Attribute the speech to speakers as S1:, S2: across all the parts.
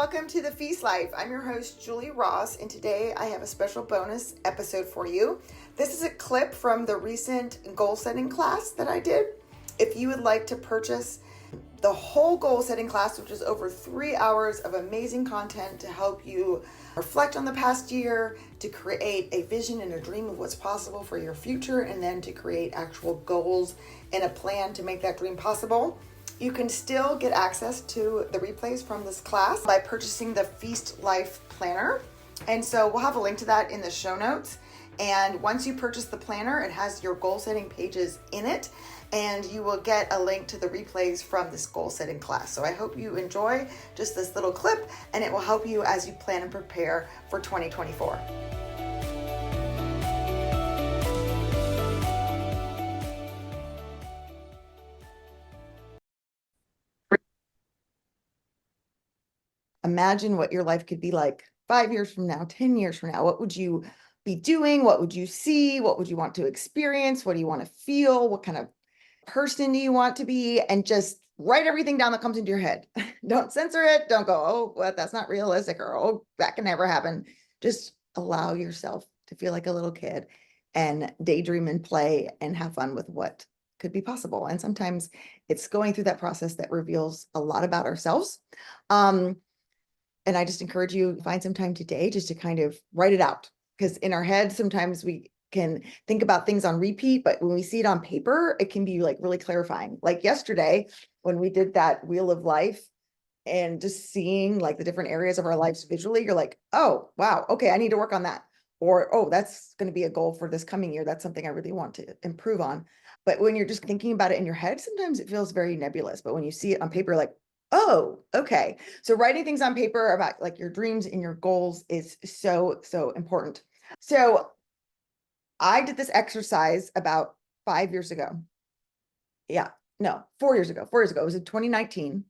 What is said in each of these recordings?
S1: welcome to the Feast Life. I'm your host, Julie Ross, and today I have a special bonus episode for you. This is a clip from the recent goal setting class that I did. If you would like to purchase the whole goal setting class, which is over 3 hours of amazing content to help you reflect on the past year, to create a vision and a dream of what's possible for your future, and then to create actual goals and a plan to make that dream possible, you can still get access to the replays from this class by purchasing the Feast Life Planner. And so we'll have a link to that in the show notes. And once you purchase the planner, it has your goal setting pages in it, and you will get a link to the replays from this goal setting class. So I hope you enjoy just this little clip, and it will help you as you plan and prepare for 2024. Imagine what your life could be like 5 years from now, 10 years from now. What would you be doing? What would you see? What would you want to experience? What do you want to feel? What kind of person do you want to be? And just write everything down that comes into your head. Don't censor it. Don't go, oh, well, that's not realistic, or oh, that can never happen. Just allow yourself to feel like a little kid and daydream and play and have fun with what could be possible. And sometimes it's going through that process that reveals a lot about ourselves. And I just encourage you to find some time today just to kind of write it out, because in our head, sometimes we can think about things on repeat, but when we see it on paper, it can be like really clarifying. Like yesterday, when we did that wheel of life and just seeing like the different areas of our lives visually, you're like, oh, wow, okay, I need to work on that. Or, oh, that's going to be a goal for this coming year. That's something I really want to improve on. But when you're just thinking about it in your head, sometimes it feels very nebulous. But when you see it on paper, like, oh, okay. So writing things on paper about like your dreams and your goals is so, so important. So I did this exercise about 5 years ago. Yeah, no, 4 years ago. 4 years ago. It was in 2019.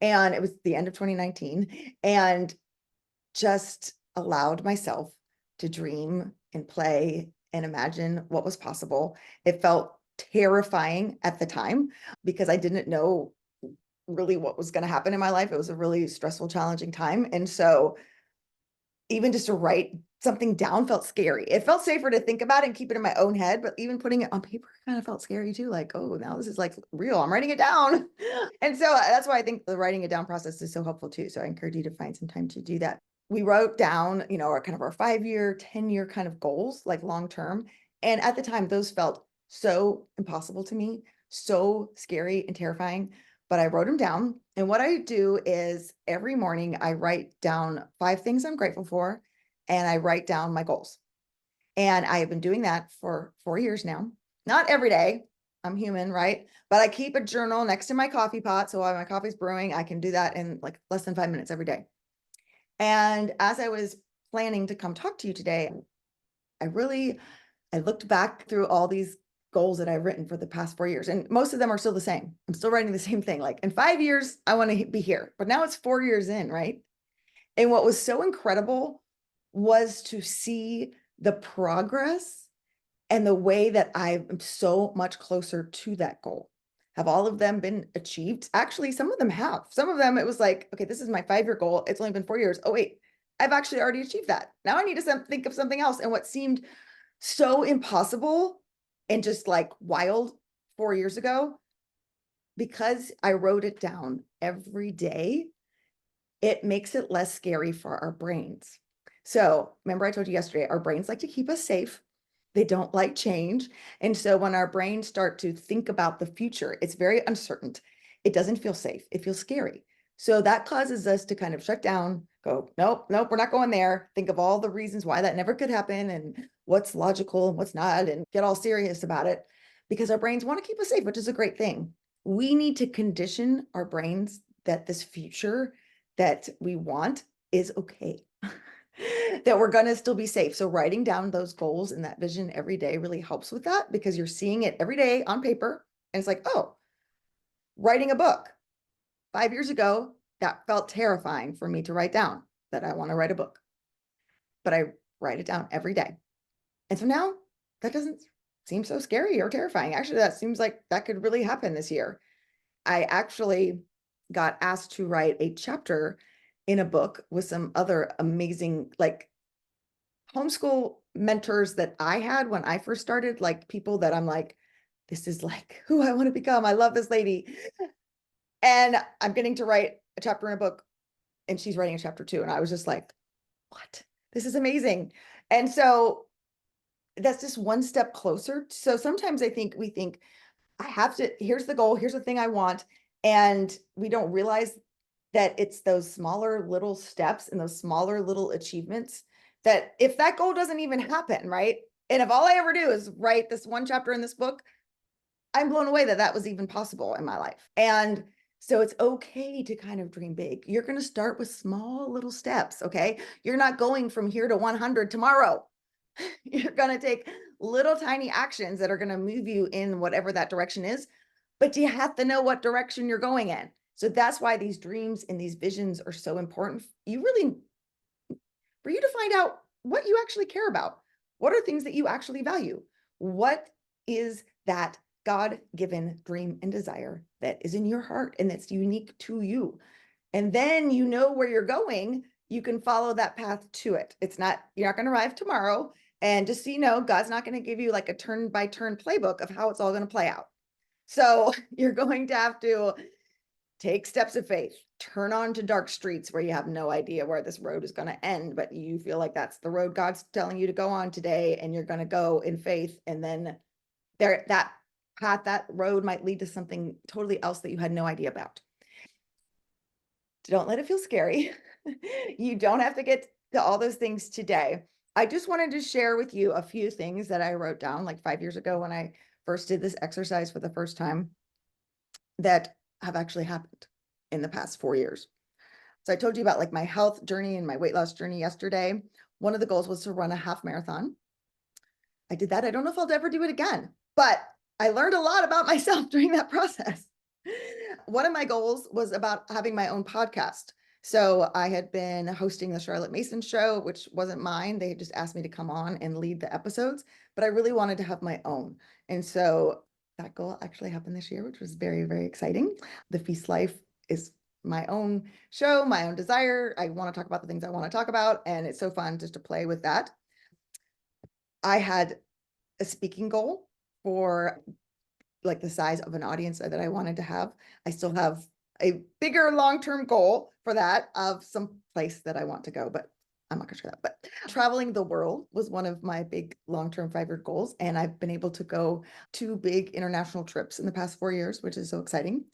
S1: And it was the end of 2019. And just allowed myself to dream and play and imagine what was possible. It felt terrifying at the time because I didn't know really what was going to happen in my life. It was a really stressful, challenging time. And so even just to write something down felt scary. It felt safer to think about it and keep it in my own head, but even putting it on paper kind of felt scary too. Like, oh, now this is like real. I'm writing it down. And so that's why I think the writing it down process is so helpful too. So I encourage you to find some time to do that. We wrote down, our kind of our 5-year, 10-year kind of goals, like long-term. And at the time, those felt so impossible to me, so scary and terrifying. But I wrote them down. And what I do is every morning I write down 5 things I'm grateful for, and I write down my goals. And I have been doing that for 4 years now. Not every day. I'm human, right? But I keep a journal next to my coffee pot. So while my coffee's brewing, I can do that in like less than 5 minutes every day. And as I was planning to come talk to you today, I looked back through all these goals that I've written for the past 4 years, and most of them are still the same. I'm still writing the same thing. Like in 5 years, I want to be here, but now it's 4 years in, right? And what was so incredible was to see the progress and the way that I'm so much closer to that goal. Have all of them been achieved? Actually, some of them have. Some of them, it was like, okay, this is my 5-year goal. It's only been 4 years. Oh, wait, I've actually already achieved that. Now I need to think of something else. And what seemed so impossible and just like wild 4 years ago, because I wrote it down every day, it makes it less scary for our brains. So remember I told you yesterday, our brains like to keep us safe. They don't like change. And so when our brains start to think about the future, it's very uncertain. It doesn't feel safe. It feels scary. So that causes us to kind of shut down, go, nope, we're not going there. Think of all the reasons why that never could happen and what's logical and what's not, and get all serious about it, because our brains want to keep us safe, which is a great thing. We need to condition our brains that this future that we want is okay. That we're going to still be safe. So writing down those goals and that vision every day really helps with that, because you're seeing it every day on paper. And it's like, oh, writing a book. 5 years ago, that felt terrifying for me to write down that I want to write a book. But I write it down every day. And so now that doesn't seem so scary or terrifying. Actually, that seems like that could really happen this year. I actually got asked to write a chapter in a book with some other amazing, like, homeschool mentors that I had when I first started, like people that I'm like, this is like who I want to become. I love this lady. And I'm getting to write a chapter in a book, and she's writing a chapter 2. And I was just like, what? This is amazing. And so that's just one step closer. So sometimes I think we think, I have to, here's the goal, here's the thing I want. And we don't realize that it's those smaller little steps and those smaller little achievements that if that goal doesn't even happen, right? And if all I ever do is write this one chapter in this book, I'm blown away that that was even possible in my life. And so it's okay to kind of dream big. You're going to start with small little steps. Okay. You're not going from here to 100 tomorrow. You're going to take little tiny actions that are going to move you in whatever that direction is, but you have to know what direction you're going in. So that's why these dreams and these visions are so important. You really, for you to find out what you actually care about. What are things that you actually value? What is that God-given dream and desire that is in your heart and that's unique to you? And then you know where you're going. You can follow that path to it. It's not, you're not going to arrive tomorrow. And just so you know, God's not going to give you like a turn-by-turn playbook of how it's all going to play out. So you're going to have to take steps of faith, turn on to dark streets where you have no idea where this road is going to end, but you feel like that's the road God's telling you to go on today, and you're going to go in faith. And then that path, that road might lead to something totally else that you had no idea about. Don't let it feel scary. You don't have to get to all those things today. I just wanted to share with you a few things that I wrote down like 5 years ago when I first did this exercise for the first time that have actually happened in the past 4 years. So I told you about like my health journey and my weight loss journey yesterday. One of the goals was to run a half marathon. I did that. I don't know if I'll ever do it again, but I learned a lot about myself during that process. One of my goals was about having my own podcast. So I had been hosting the Charlotte Mason show, which wasn't mine. They just asked me to come on and lead the episodes, but I really wanted to have my own. And so that goal actually happened this year, which was very, very exciting. The Feast Life is my own show, my own desire. I want to talk about the things I want to talk about, and it's so fun just to play with that. I had a speaking goal for like the size of an audience that I wanted to have. I still have a bigger long-term goal for that of some place that I want to go, but I'm not gonna share that. But traveling the world was one of my big long-term 5-year goals. And I've been able to go 2 big international trips in the past 4 years, which is so exciting.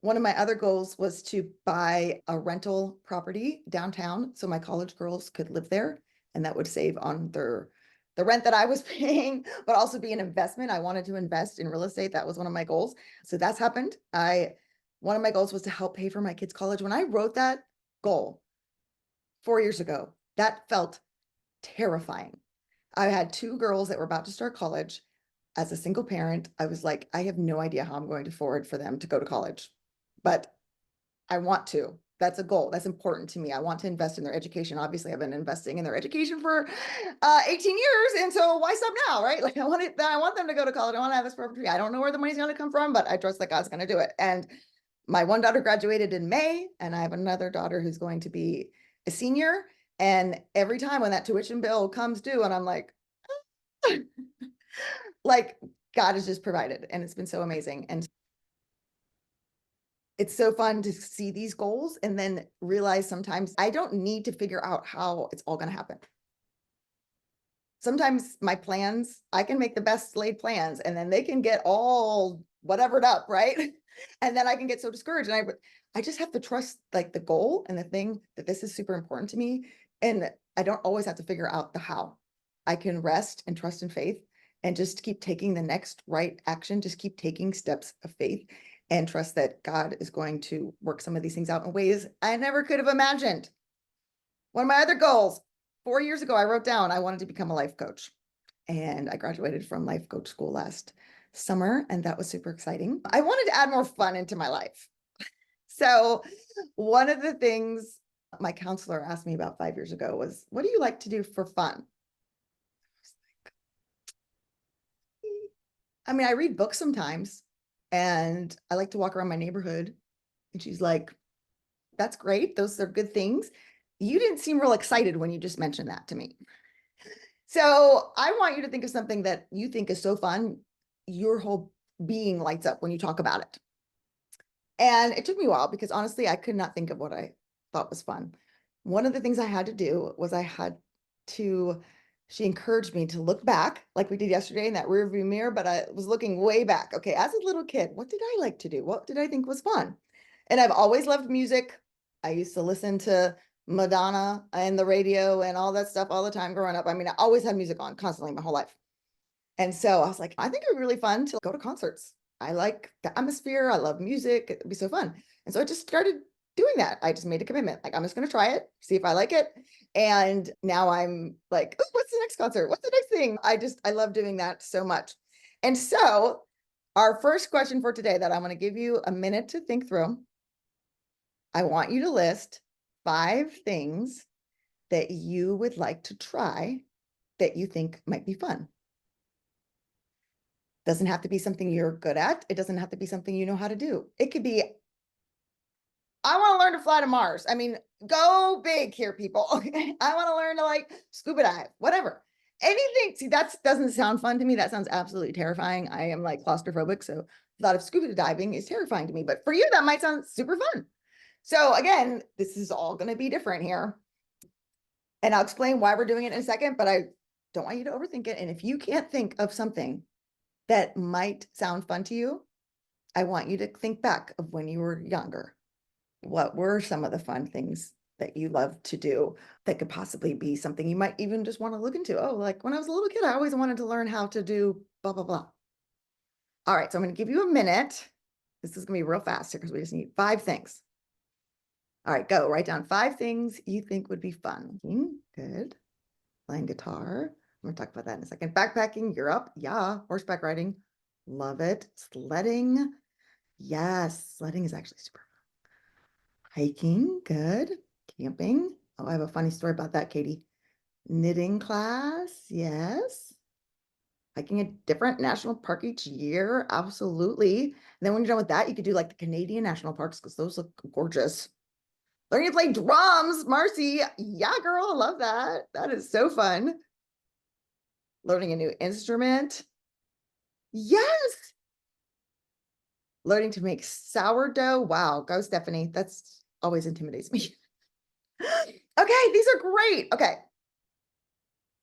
S1: One of my other goals was to buy a rental property downtown so my college girls could live there, and that would save on the rent that I was paying, but also be an investment. I wanted to invest in real estate. That was one of my goals. So that's happened. One of my goals was to help pay for my kids' college. When I wrote that goal 4 years ago, that felt terrifying. I had 2 girls that were about to start college. As a single parent, I was like, I have no idea how I'm going to afford for them to go to college, but I want to. That's a goal. That's important to me. I want to invest in their education. Obviously, I've been investing in their education for 18 years. And so why stop now, right? Like I want them to go to college. I want to have this property. I don't know where the money's going to come from, but I trust that God's going to do it. And my one daughter graduated in May, and I have another daughter who's going to be a senior. And every time when that tuition bill comes due, and I'm like God has just provided, and it's been so amazing. And it's so fun to see these goals and then realize sometimes I don't need to figure out how it's all going to happen. Sometimes my plans, I can make the best laid plans and then they can get all whatevered up, right? And then I can get so discouraged. And I just have to trust like the goal and the thing that this is super important to me. And I don't always have to figure out the how. I can rest and trust in faith and just keep taking the next right action, just keep taking steps of faith and trust that God is going to work some of these things out in ways I never could have imagined. One of my other goals, 4 years ago, I wrote down I wanted to become a life coach. And I graduated from life coach school last summer, and that was super exciting. I wanted to add more fun into my life. So one of the things my counselor asked me about 5 years ago was, what do you like to do for fun? I mean, I read books sometimes, and I like to walk around my neighborhood. And she's like, That's great. Those are good things. You didn't seem real excited when you just mentioned that to me. So I want you to think of something that you think is so fun. Your whole being lights up when you talk about it. And it took me a while because honestly, I could not think of what I thought was fun. One of the things I had to do was she encouraged me to look back like we did yesterday in that rear view mirror, but I was looking way back. Okay, as a little kid, what did I like to do? What did I think was fun? And I've always loved music. I used to listen to Madonna and the radio and all that stuff all the time growing up. I mean, I always had music on constantly my whole life. And so I was like, I think it would be really fun to go to concerts. I like the atmosphere. I love music. It'd be so fun. And so I just started doing that. I just made a commitment. Like, I'm just going to try it, see if I like it. And now I'm like, oh, what's the next concert? What's the next thing? I love doing that so much. And so our first question for today that I'm going to give you a minute to think through. I want you to list 5 things that you would like to try that you think might be fun. Doesn't have to be something you're good at. It doesn't have to be something you know how to do. It could be, I want to learn to fly to Mars. I mean, go big here, people. I want to learn to like scuba dive, whatever. Anything. See, that doesn't sound fun to me. That sounds absolutely terrifying. I am like claustrophobic. So the thought of scuba diving is terrifying to me. But for you, that might sound super fun. So again, this is all going to be different here. And I'll explain why we're doing it in a second, but I don't want you to overthink it. And if you can't think of something that might sound fun to you, I want you to think back of when you were younger. What were some of the fun things that you loved to do that could possibly be something you might even just want to look into? Oh, like when I was a little kid, I always wanted to learn how to do blah, blah, blah. All right, so I'm going to give you a minute. This is going to be real fast because we just need 5 things. All right, go. Write down 5 things you think would be fun. Good. Playing guitar. I'm going to talk about that in a second. Backpacking, Europe. Yeah. Horseback riding. Love it. Sledding. Yes. Sledding is actually super fun. Hiking. Good. Camping. Oh, I have a funny story about that, Katie. Knitting class. Yes. Hiking a different national park each year. Absolutely. And then when you're done with that, you could do like the Canadian national parks because those look gorgeous. Learning to play drums, Marcy. Yeah, girl, I love that. That is so fun. Learning a new instrument. Yes. Learning to make sourdough. Wow. Go, Stephanie. That's always intimidates me. Okay, these are great. Okay.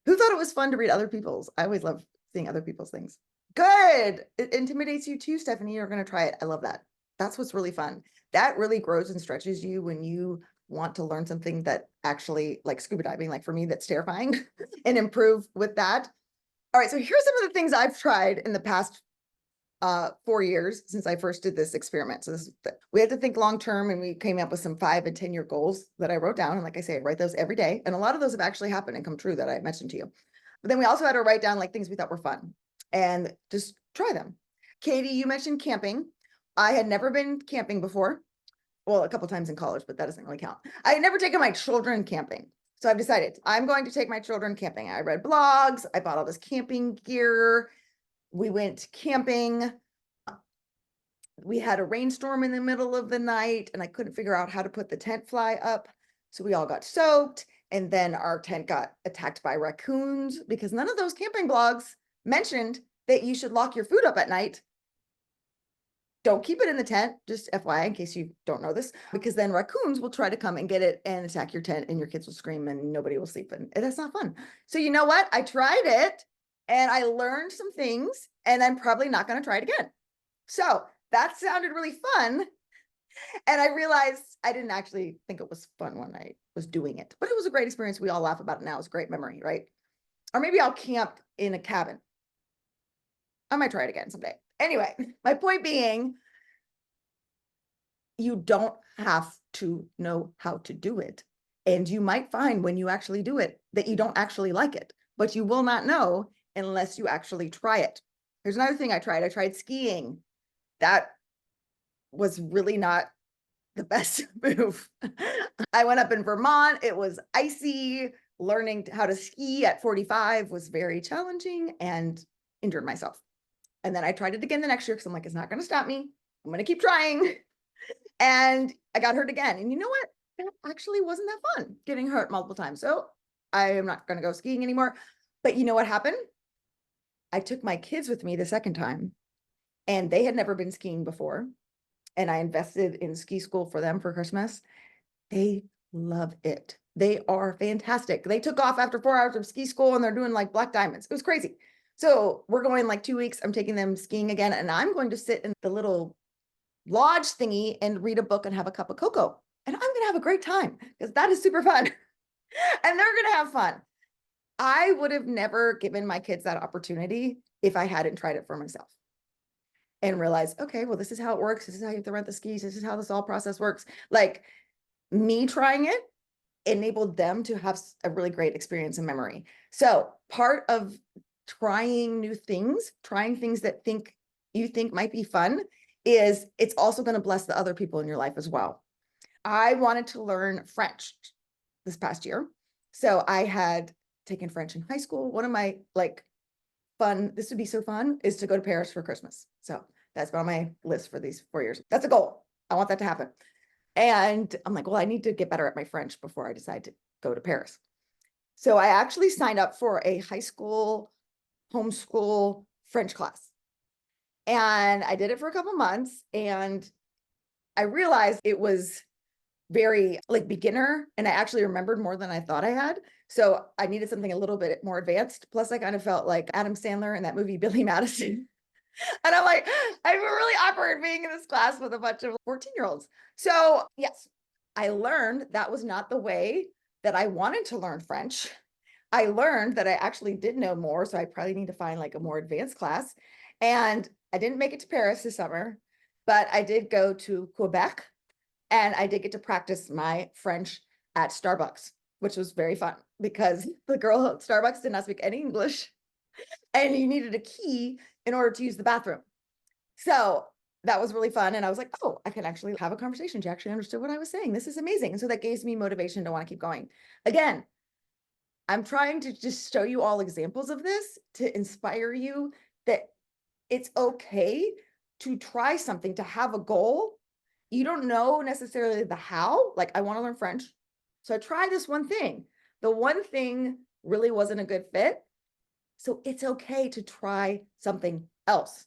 S1: Who thought it was fun to read other people's? I always love seeing other people's things. Good. It intimidates you too, Stephanie. You're going to try it. I love that. That's what's really fun. That really grows and stretches you when you want to learn something that actually, like scuba diving, like for me, that's terrifying and improve with that. All right, so here's some of the things I've tried in the past 4 years since I first did this experiment. So we had to think long term, and we came up with some 5 and 10-year goals that I wrote down. And like I say, I write those every day. And a lot of those have actually happened and come true that I mentioned to you. But then we also had to write down like things we thought were fun and just try them. Katie, you mentioned camping. I had never been camping before. Well, a couple times in college, but that doesn't really count. I had never taken my children camping. So I've decided I'm going to take my children camping. I read blogs. I bought all this camping gear. We went camping. We had a rainstorm in the middle of the night and I couldn't figure out how to put the tent fly up. So we all got soaked and then our tent got attacked by raccoons because none of those camping blogs mentioned that you should lock your food up at night. Don't keep it in the tent, just FYI, in case you don't know this, because then raccoons will try to come and get it and attack your tent and your kids will scream and nobody will sleep. And that's not fun. So you know what? I tried it and I learned some things and I'm probably not going to try it again. So that sounded really fun. And I realized I didn't actually think it was fun when I was doing it, but it was a great experience. We all laugh about it now. It's a great memory, right? Or maybe I'll camp in a cabin. I might try it again someday. Anyway, my point being, you don't have to know how to do it. And you might find when you actually do it that you don't actually like it, but you will not know unless you actually try it. Here's another thing I tried. I tried skiing. That was really not the best move. I went up in Vermont. It was icy. Learning how to ski at 45 was very challenging and injured myself. And then I tried it again the next year because I'm like, it's not going to stop me. I'm going to keep trying. And I got hurt again. And you know what? That actually wasn't that fun, getting hurt multiple times. So I am not going to go skiing anymore. But you know what happened? I took my kids with me the second time, and they had never been skiing before. And I invested in ski school for them for Christmas. They love it. They are fantastic. They took off after 4 hours of ski school and they're doing like black diamonds. It was crazy. So we're going like 2 weeks. I'm taking them skiing again, and I'm going to sit in the little lodge thingy and read a book and have a cup of cocoa. And I'm going to have a great time because that is super fun. And they're going to have fun. I would have never given my kids that opportunity if I hadn't tried it for myself and realized, okay, well, this is how it works. This is how you have to rent the skis. This is how this all process works. Like, me trying it enabled them to have a really great experience and memory. So part of trying new things, trying things that you think might be fun, is it's also going to bless the other people in your life as well. I wanted to learn French this past year. So I had taken French in high school. One of my this would be so fun, is to go to Paris for Christmas. So that's been on my list for these 4 years. That's a goal. I want that to happen. And I'm like, well, I need to get better at my French before I decide to go to Paris. So I actually signed up for a high school homeschool French class. And I did it for a couple months, and I realized it was very like beginner, and I actually remembered more than I thought I had. So I needed something a little bit more advanced. Plus, I kind of felt like Adam Sandler in that movie, Billy Madison. And I'm like, I'm really awkward being in this class with a bunch of 14-year-olds. So yes, I learned that was not the way that I wanted to learn French. I learned that I actually did know more. So I probably need to find like a more advanced class. And I didn't make it to Paris this summer, but I did go to Quebec, and I did get to practice my French at Starbucks, which was very fun because the girl at Starbucks did not speak any English, and you needed a key in order to use the bathroom. So that was really fun. And I was like, oh, I can actually have a conversation. She actually understood what I was saying. This is amazing. And so that gives me motivation to want to keep going. Again, I'm trying to just show you all examples of this to inspire you that it's okay to try something, to have a goal. You don't know necessarily the how. Like, I want to learn French. So I tried this one thing. The one thing really wasn't a good fit. So it's okay to try something else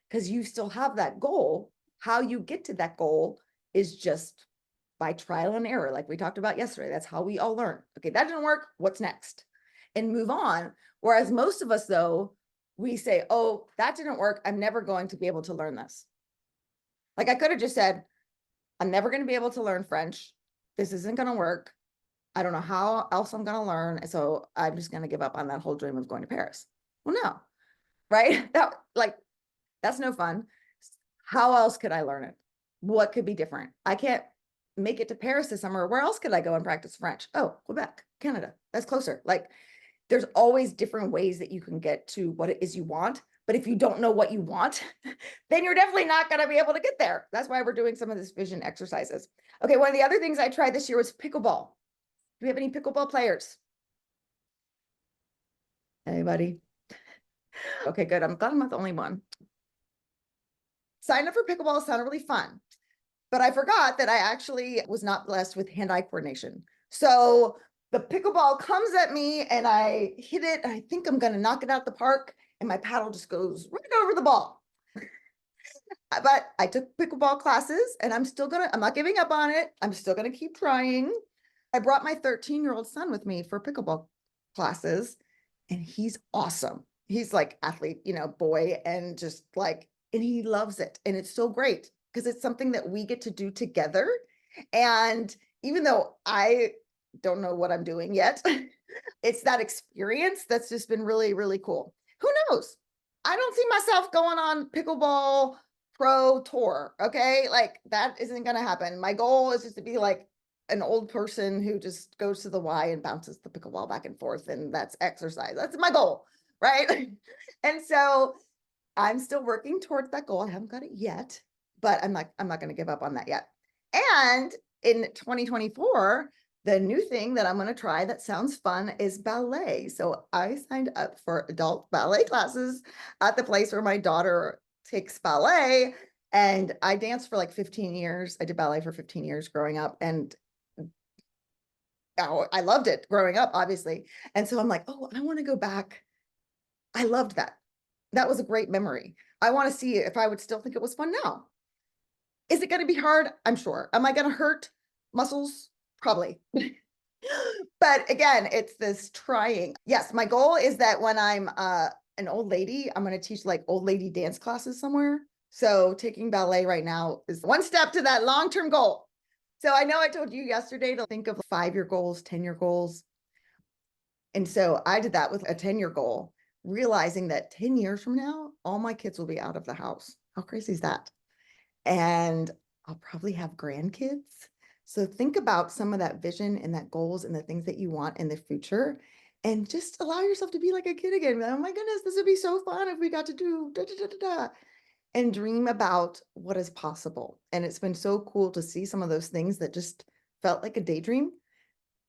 S1: because you still have that goal. How you get to that goal is just by trial and error, like we talked about yesterday. That's how we all learn. Okay, that didn't work. What's next? And move on. Whereas most of us, though, we say, oh, that didn't work. I'm never going to be able to learn this. Like, I could have just said, I'm never going to be able to learn French. This isn't going to work. I don't know how else I'm going to learn. So I'm just going to give up on that whole dream of going to Paris. Well, no, right? That's no fun. How else could I learn it? What could be different? I can't make it to Paris this summer. Where else could I go and practice French? Oh, Quebec, Canada. That's closer. Like, there's always different ways that you can get to what it is you want. But if you don't know what you want, then you're definitely not going to be able to get there. That's why we're doing some of this vision exercises. Okay, one of the other things I tried this year was pickleball. Do we have any pickleball players? Anybody? Okay, good. I'm glad I'm not the only one. Signed up for pickleball. Sounded really fun. But I forgot that I actually was not blessed with hand-eye coordination. So the pickleball comes at me and I hit it. And I think I'm going to knock it out the park, and my paddle just goes right over the ball. But I took pickleball classes, and I'm not giving up on it. I'm still going to keep trying. I brought my 13-year-old son with me for pickleball classes, and he's awesome. He's like athlete, boy, and just like, and he loves it. And it's so great because it's something that we get to do together. And even though I don't know what I'm doing yet, it's that experience that's just been really, really cool. Who knows? I don't see myself going on pickleball pro tour. Okay. Like, that isn't going to happen. My goal is just to be like an old person who just goes to the Y and bounces the pickleball back and forth. And that's exercise. That's my goal. Right. And so I'm still working towards that goal. I haven't got it yet, but I'm not going to give up on that yet. And in 2024, the new thing that I'm going to try that sounds fun is ballet. So I signed up for adult ballet classes at the place where my daughter takes ballet. And I danced for like 15 years. I did ballet for 15 years growing up, and I loved it growing up, obviously. And so I'm like, oh, I want to go back. I loved that. That was a great memory. I want to see if I would still think it was fun now. Is it going to be hard? I'm sure. Am I going to hurt muscles? Probably. But again, it's this trying. Yes, my goal is that when I'm an old lady, I'm going to teach like old lady dance classes somewhere. So taking ballet right now is one step to that long-term goal. So I know I told you yesterday to think of 5-year goals, 10-year goals. And so I did that with a 10-year goal, realizing that 10 years from now, all my kids will be out of the house. How crazy is that? And I'll probably have grandkids. So think about some of that vision and that goals and the things that you want in the future, and just allow yourself to be like a kid again. Oh my goodness, this would be so fun if we got to do da da da da da. And dream about what is possible. And it's been so cool to see some of those things that just felt like a daydream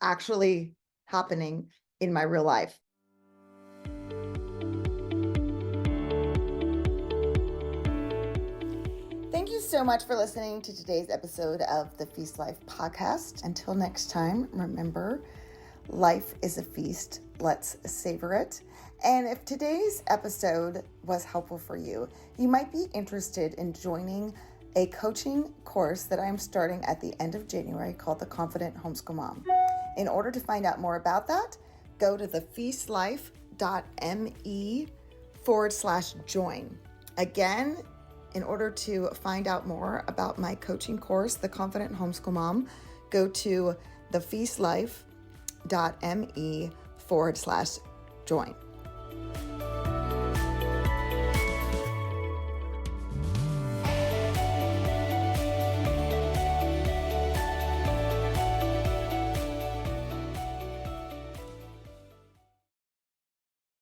S1: actually happening in my real life. Thank you so much for listening to today's episode of the Feast Life podcast. Until next time, remember, life is a feast. Let's savor it. And if today's episode was helpful for you, you might be interested in joining a coaching course that I'm starting at the end of January called the Confident Homeschool Mom. In order to find out more about that, go to thefeastlife.me/join. Again, in order to find out more about my coaching course, The Confident Homeschool Mom, go to thefeastlife.me/join.